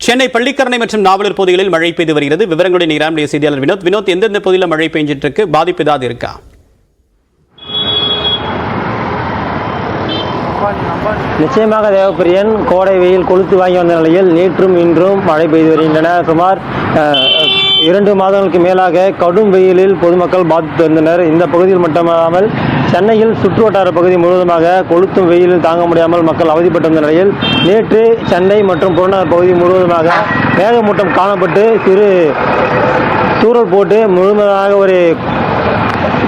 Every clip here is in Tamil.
சென்னை பள்ளிக்கரணை மற்றும் நாவலூர் பகுதிகளில் மழை பெய்து வருகிறது. விவரங்களை நீராண்டிய செய்தியாளர் வினோத், எந்தெந்த பகுதியில் மழை பெய்ஞ்சிட்டு இருக்கு, பாதிப்பு ஏதாவது இருக்கா? நிச்சயமாக தேவப்பிரியன், கோடை வெயில் கொளுத்து வாங்கி வந்த நிலையில் நேற்றும் இன்றும் மழை பெய்து வருகின்றன. சுமார் 2 மாதங்களுக்கு மேலாக கடும் வெயிலில் பொதுமக்கள் பாதித்து வந்தனர். இந்த பகுதியில் மட்டுமல்லாமல் சென்னையில் சுற்றுவட்டார பகுதி முழுவதுமாக கொளுத்தும் வெயிலில் தாங்க முடியாமல் மக்கள் அவதிப்பட்டு வந்த நிலையில் நேற்று சென்னை மற்றும் புறநகர் பகுதி முழுவதுமாக மேகமூட்டம் காணப்பட்டு சிறு தூறல் போட்டு முழுமையாக ஒரு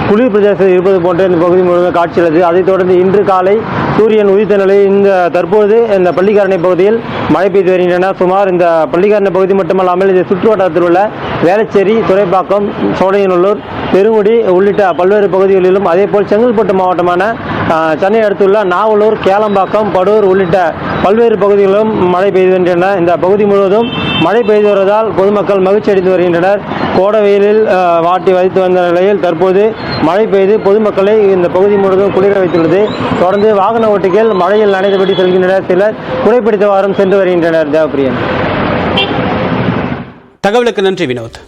குளிர் பிரதேசத்தில் இருப்பது போன்ற இந்த பகுதி முழுவதும் காட்சியுள்ளது. அதைத் தொடர்ந்து இன்று காலை சூரியன் உதித்த நிலையில் தற்போது இந்த பள்ளிக்கரணை பகுதியில் மழை பெய்து வருகின்றன. சுமார் இந்த பள்ளிக்கரணை பகுதி மட்டுமல்லாமல் இது சுற்றுவட்டாரத்தில் உள்ள வேளச்சேரி, துறைப்பாக்கம், சோழையநல்லூர், பெருங்குடி உள்ளிட்ட பல்வேறு பகுதிகளிலும், அதேபோல் செங்கல்பட்டு மாவட்டமான சென்னை அடுத்துள்ள நாவலூர், கேளம்பாக்கம், படூர் உள்ளிட்ட பல்வேறு பகுதிகளிலும் மழை பெய்து வருகின்றன. இந்த பகுதி முழுவதும் மழை பெய்து வருவதால் பொதுமக்கள் மகிழ்ச்சி அடைந்து வருகின்றனர். கோடை வெயிலில் வாட்டி வைத்து வந்த நிலையில் தற்போது மழை பெய்து பொதுமக்களை இந்த பகுதி முழுவதும் குளிர வைத்துள்ளது. தொடர்ந்து வாகன ஓட்டிகள் மழையில் நனைந்தபடி செல்கின்றனர், சிலர் குறைப்பிடித்தவாறும் சென்று வருகின்றனர். தேவப்பிரியன், தகவலுக்கு நன்றி வினோத்.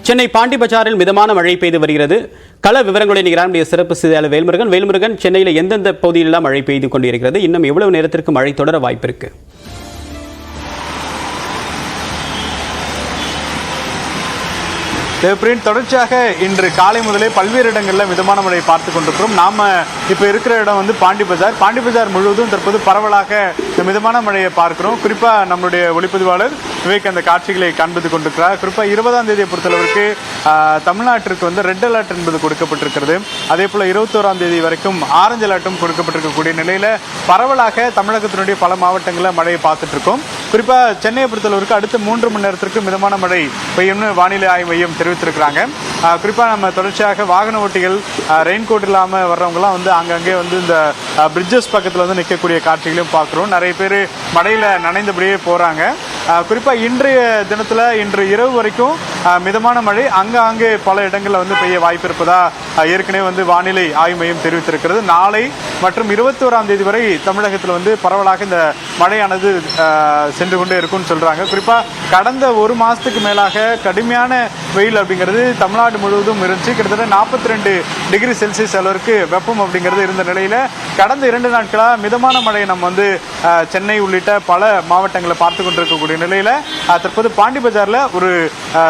சென்னை பாண்டி பஜாரில் மிதமான மழை பெய்து வருகிறது. கள விவரங்களை நிகரானுடைய சிறப்பு செய்தியாளர் வேல்முருகன், சென்னையில் எந்தெந்த பகுதியிலெல்லாம் மழை பெய்து கொண்டிருக்கிறது, இன்னும் எவ்வளவு நேரத்திற்கு மழை தொடர வாய்ப்பு இருக்கு? தேவப்பிரியன், தொடர்ச்சியாக இன்று காலை முதலே பல்வேறு இடங்களில் மிதமான மழையை பார்த்து கொண்டிருக்கிறோம். நாம இப்போ இருக்கிற இடம் வந்து பாண்டி பஜார் முழுவதும் தற்போது பரவலாக இந்த மிதமான மழையை பார்க்கிறோம். குறிப்பாக நம்மளுடைய ஒளிப்பதிவாளர் விவேக் அந்த காட்சிகளை காண்பித்து கொண்டிருக்கிறார். குறிப்பாக 20ஆம் தேதியை பொறுத்தளவிற்கு தமிழ்நாட்டிற்கு வந்து ரெட் அலர்ட் என்பது கொடுக்கப்பட்டிருக்கிறது. அதே போல் 21ஆம் தேதி வரைக்கும் ஆரஞ்சு அலர்ட்டும் கொடுக்கப்பட்டிருக்கக்கூடிய நிலையில் பரவலாக தமிழகத்தினுடைய பல மாவட்டங்களில் மழையை பார்த்துட்டு இருக்கோம். குறிப்பாக சென்னையை பொறுத்தளவிற்கு அடுத்த 3 மணி நேரத்திற்கு மிதமான மழை பெய்யும்னு வானிலை ஆய்வு மையம் தெரிவித்திருக்கிறாங்க. குறிப்பாக நம்ம தொடர்ச்சியாக வாகன ஓட்டிகள் ரெயின்கோட் இல்லாமல் வர்றவங்கலாம் வந்து அங்கங்கே வந்து இந்த பிரிட்ஜஸ் பக்கத்தில் வந்து நிற்கக்கூடிய காட்சிகளையும் பார்க்குறோம். நிறைய பேர் மழையில் நனைந்தபடியே போகிறாங்க. குறிப்பாக இன்றைய தினத்தில் இன்று இரவு வரைக்கும் மிதமான மழை அங்கே பல இடங்களில் வந்து பெய்ய வாய்ப்பு இருப்பதா ஏற்கனவே வந்து வானிலை ஆய்வு மையம் தெரிவித்திருக்கிறது. நாளை மற்றும் 21ஆம் தேதி வரை தமிழகத்தில் வந்து பரவலாக இந்த மழையானது சென்று கொண்டே இருக்கும்னு சொல்கிறாங்க. குறிப்பாக கடந்த 1 மாதத்துக்கு மேலாக கடுமையான வெயில் அப்படிங்கிறது தமிழ்நாடு முழுவதும் இருந்துச்சு. கிட்டத்தட்ட 42 டிகிரி செல்சியஸ் அளவிற்கு வெப்பம் அப்படிங்கிறது இருந்த நிலையில் கடந்த 2 நாட்களாக மிதமான மழையை நம்ம வந்து சென்னை உள்ளிட்ட பல மாவட்டங்களை பார்த்து கொண்டிருக்கக்கூடிய நிலையில் தற்போது பாண்டி பஜாரில் ஒரு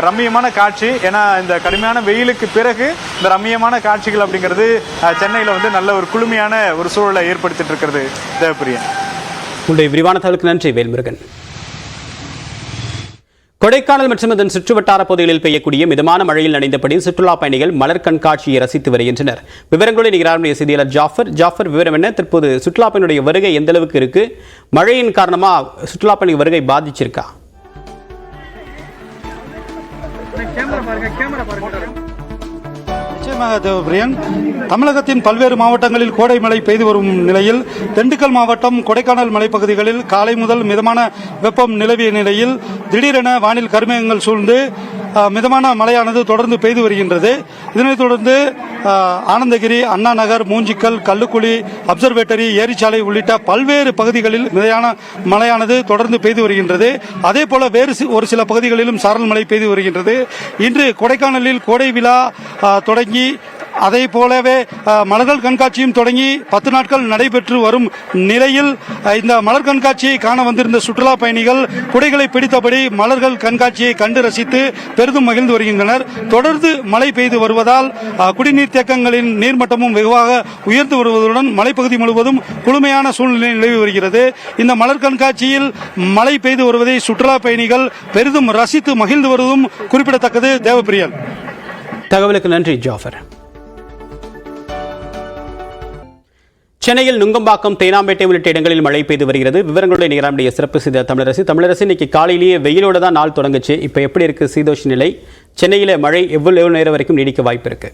ரம்மியமான காட்சி. ஏன்னா இந்த கடுமையான வெயிலுக்கு பிறகு இந்த ரம்மியமான காட்சிகள் அப்படிங்கிறது சென்னையில் வந்து நல்ல ஒரு குளுமையான ஒரு சூழலை ஏற்படுத்திட்டு இருக்கிறது. தேவப்பிரியன், உங்களுடைய விரிவான தகவலுக்கு நன்றி வேல்முருகன். கொடைக்கானல் மற்றும் அதன் சுற்றுவட்டார பகுதிகளில் பெய்யக்கூடிய மிதமான மழையில் நனைந்தபடி சுற்றுலா பயணிகள் மலர் கண்காட்சியை ரசித்து வருகின்றனர். விவரங்களை நிகரானுடைய செய்தியாளர் ஜாஃபர், விவரம் என்ன? தற்போது சுற்றுலா பயணியுடைய வருகை எந்த அளவுக்கு இருக்கு? மழையின் காரணமா சுற்றுலா பயணி வருகை பாதிச்சிருக்கா? நிச்சயமாக தேவப்பிரியன், தமிழகத்தின் பல்வேறு மாவட்டங்களில் கோடை மழை பெய்து வரும் நிலையில் திண்டுக்கல் மாவட்டம் கொடைக்கானல் மலைப்பகுதிகளில் காலை முதல் மிதமான வெப்பம் நிலவிய நிலையில் திடீரென வானில் கருமேகங்கள் சூழ்ந்து மிதமான மழையானது தொடர்ந்து பெய்து வருகின்றது. இதனைத் தொடர்ந்து ஆனந்தகிரி, அண்ணா நகர், மூஞ்சிக்கல், கல்லுக்குழி, அப்சர்வேட்டரி, ஏரிச்சாலை உள்ளிட்ட பல்வேறு பகுதிகளில் மிதமான மழையானது தொடர்ந்து பெய்து வருகின்றது. அதே போல வேறு ஒரு சில பகுதிகளிலும் சாரல் மழை பெய்து வருகின்றது. இன்று கொடைக்கானலில் கோடை விழா தொடங்கி அதே போலவே மலர்கள் கண்காட்சியும் தொடங்கி 10 நாட்கள் நடைபெற்று வரும் நிலையில் இந்த மலர் கண்காட்சியை காண வந்திருந்த சுற்றுலா பயணிகள் குடைகளை பிடித்தபடி மலர்கள் கண்காட்சியை கண்டு ரசித்து பெரிதும் மகிழ்ந்து வருகின்றனர். தொடர்ந்து மழை பெய்து வருவதால் குடிநீர் தேக்கங்களின் நீர்மட்டமும் வெகுவாக உயர்ந்து வருவதுடன் மலைப்பகுதி முழுவதும் குளுமையான சூழ்நிலை நிலவி வருகிறது. இந்த மலர் கண்காட்சியில் மழை பெய்து வருவதை சுற்றுலா பயணிகள் பெரிதும் ரசித்து மகிழ்ந்து வருவதும் குறிப்பிடத்தக்கது. தேவப்பிரியன், தகவலுக்கு நன்றி ஜாஃபர். சென்னையில் நுங்கம்பாக்கம், தேனாம்பேட்டை உள்ளிட்ட இடங்களில் மழை பெய்து வருகிறது. விவரங்களுடைய நிகரானுடைய சிறப்பு செய்த தமிழரசு இன்னைக்கு காலையிலேயே வெயிலோட தான் நாள் தொடங்குச்சு. இப்போ எப்படி இருக்கு சீதோஷ நிலை? சென்னையில் மழை எவ்வளவு நேரம் வரைக்கும் நீடிக்க வாய்ப்பு இருக்கு?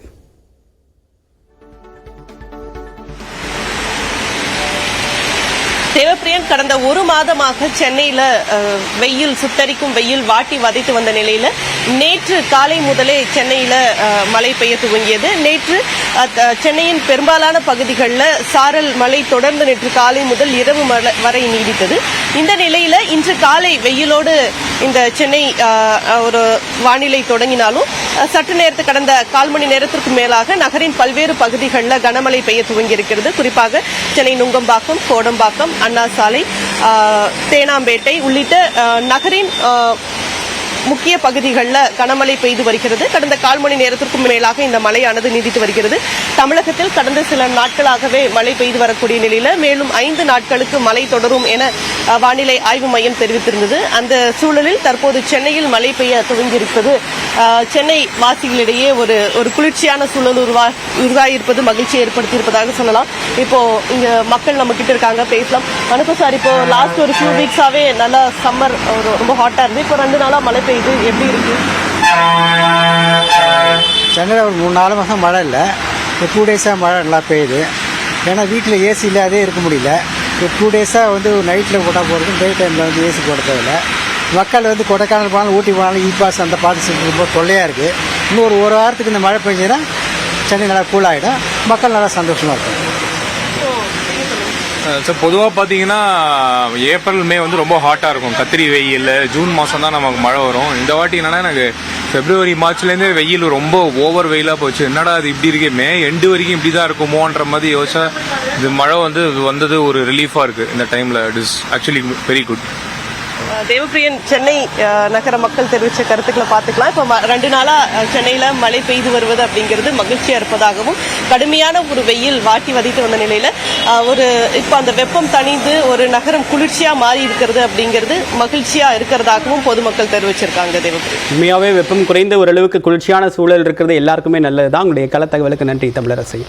தேவப்பிரியன், கடந்த ஒரு மாதமாக சென்னையில வெயில், சுட்டரிக்கும் வெயில் வாட்டி வதைத்து வந்த நிலையில நேற்று காலை முதலே சென்னையில மழை பெய்ய துவங்கியது. நேற்று சென்னையின் பெரும்பாலான பகுதிகளில் சாரல் மழை தொடர்ந்து நேற்று காலை முதல் இரவு வரை நீடித்தது. இந்த நிலையில இன்று காலை வெயிலோடு இந்த சென்னை ஒரு வானிலை தொடங்கினாலும் சற்று நேரத்து கடந்த 1/4 மணி நேரத்திற்கு மேலாக நகரின் பல்வேறு பகுதிகளில் கனமழை பெய்ய துவங்கியிருக்கிறது. குறிப்பாக சென்னை நுங்கம்பாக்கம், கோடம்பாக்கம், அண்ணா சாலை, தேனாம்பேட்டை உள்ளிட்ட நகரின் முக்கிய பகுதிகளில் கனமழை பெய்து வருகிறது. கடந்த 1/4 மணி நேரத்திற்கும் மேலாக இந்த மழையானது நீடித்து வருகிறது. தமிழகத்தில் கடந்த சில நாட்களாகவே மழை பெய்து வரக்கூடிய நிலையில மேலும் 5 நாட்களுக்கு மழை தொடரும் என வானிலை ஆய்வு மையம் தெரிவித்திருந்தது. அந்த சூழலில் தற்போது சென்னையில் மழை பெய்ய துவங்கியிருப்பது சென்னை வாசிகளிடையே ஒரு குளிர்ச்சியான சூழல் உருவாகியிருப்பது மகிழ்ச்சியை ஏற்படுத்தியிருப்பதாக சொல்லலாம். இப்போ இங்க மக்கள் நம்ம கிட்ட இருக்காங்க, பேசலாம். வணக்கம் சார். இப்போ லாஸ்ட் ஒரு ஃபியூ வீக்ஸாவே நல்லா சம்மர் ரொம்ப ஹாட்டா இருந்து இப்போ 2 நாளா மழை பெய்யுது, எப்படி இருக்கு? சென்னையில் ஒரு 3-4 மாதம் மழை இல்லை. இப்போ 2 டேஸாக மழை நல்லா பெய்யுது. ஏன்னா வீட்டில் ஏசி இல்லாதே இருக்க முடியல. இப்போ 2 டேஸாக வந்து நைட்டில் போட்டால் போகிறதுக்கும் டே டைமில் வந்து ஏசி போட தேவையில்லை. மக்கள் வந்து கொடைக்கானல் போனாலும், ஊட்டி போனாலும் இ-பாஸ் அந்த பாஸ் ரொம்ப தொல்லையாக இருக்குது. இன்னும் ஒரு வாரத்துக்கு இந்த மழை பெஞ்சதுன்னா சென்னை நல்லா கூலாகிடும், மக்கள் நல்லா சந்தோஷமாக இருக்கும். ஸோ பொதுவாக பார்த்தீங்கன்னா ஏப்ரல், மே வந்து ரொம்ப ஹாட்டாக இருக்கும். கத்திரி வெயில். ஜூன் மாதம் தான் நமக்கு மழை வரும். இந்த வாட்டி என்னன்னா எனக்கு February, மார்ச்லேருந்தே வெயில் ரொம்ப ஓவர் வெயிலாக போச்சு. என்னடா அது இப்படி இருக்கே, மே எண்டு வரைக்கும் இப்படி தான் இருக்குமோன்ற மாதிரி யோசிச்சா இது மழை வந்தது ஒரு ரிலீஃபாக இருக்குது இந்த டைமில். It is actually very good. Devapriyan, Chennai நகர மக்கள் தெரிவித்த கருத்துக்களை பார்த்துக்கலாம். இப்போ 2 நாளா சென்னையில மழை பெய்து வருவது அப்படிங்கிறது மகிழ்ச்சியா இருப்பதாகவும், கடுமையான ஒரு வெயில் வாட்டி வதைத்து வந்த நிலையில இப்போ அந்த வெப்பம் தணிந்து ஒரு நகரம் குளிர்ச்சியா மாறி இருக்கிறது அப்படிங்கிறது மகிழ்ச்சியா இருக்கிறதாகவும் பொதுமக்கள் தெரிவிச்சிருக்காங்க. தேவப்பிரியன், உண்மையாவே வெப்பம் குறைந்த ஓரளவுக்கு குளிர்ச்சியான சூழல் இருக்கிறது எல்லாருக்குமே நல்லதுதான். உங்களுடைய கள தகவலுக்கு நன்றி தமிழரசு.